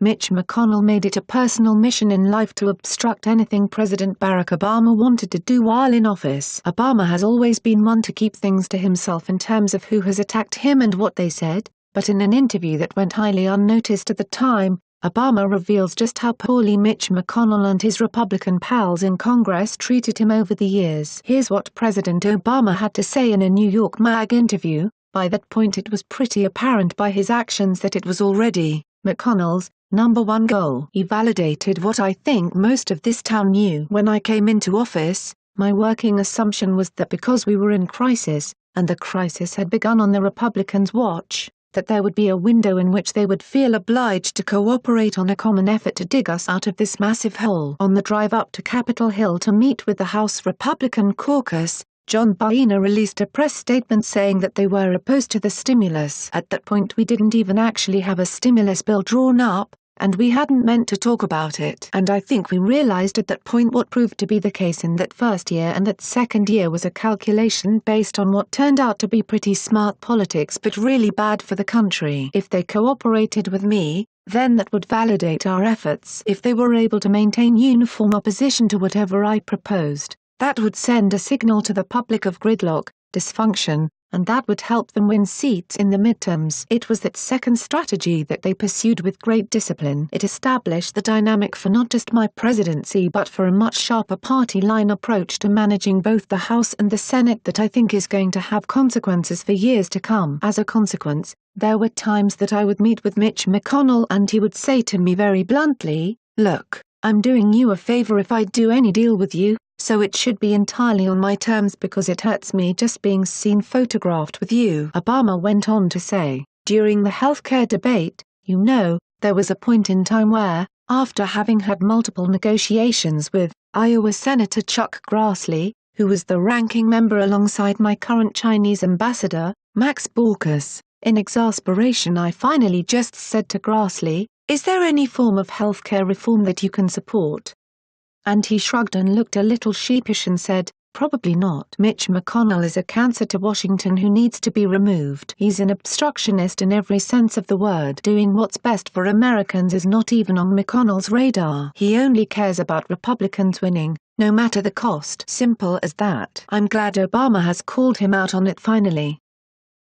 Mitch McConnell made it a personal mission in life to obstruct anything President Barack Obama wanted to do while in office. Obama has always been one to keep things to himself in terms of who has attacked him and what they said, but in an interview that went highly unnoticed at the time, Obama reveals just how poorly Mitch McConnell and his Republican pals in Congress treated him over the years. Here's what President Obama had to say in a New York Mag interview. By that point it was pretty apparent by his actions that it was already McConnell's number one goal. He validated what I think most of this town knew. When I came into office, my working assumption was that because we were in crisis, and the crisis had begun on the Republicans' watch, that there would be a window in which they would feel obliged to cooperate on a common effort to dig us out of this massive hole. On the drive up to Capitol Hill to meet with the House Republican caucus, John Boehner released a press statement saying that they were opposed to the stimulus. At that point we didn't even actually have a stimulus bill drawn up, and we hadn't meant to talk about it. And I think we realized at that point what proved to be the case in that first year and that second year was a calculation based on what turned out to be pretty smart politics but really bad for the country. If they cooperated with me, then that would validate our efforts. If they were able to maintain uniform opposition to whatever I proposed, that would send a signal to the public of gridlock, dysfunction, and that would help them win seats in the midterms. It was that second strategy that they pursued with great discipline. It established the dynamic for not just my presidency but for a much sharper party line approach to managing both the House and the Senate that I think is going to have consequences for years to come. As a consequence, there were times that I would meet with Mitch McConnell and he would say to me very bluntly, "Look, I'm doing you a favor if I do any deal with you, so it should be entirely on my terms because it hurts me just being seen photographed with you." Obama went on to say, during the healthcare debate, there was a point in time where, after having had multiple negotiations with Iowa Senator Chuck Grassley, who was the ranking member alongside my current Chinese ambassador, Max Baucus, in exasperation I finally just said to Grassley, "Is there any form of healthcare reform that you can support?" And he shrugged and looked a little sheepish and said, "Probably not." Mitch McConnell is a cancer to Washington who needs to be removed. He's an obstructionist in every sense of the word. Doing what's best for Americans is not even on McConnell's radar. He only cares about Republicans winning, no matter the cost. Simple as that. I'm glad Obama has called him out on it finally.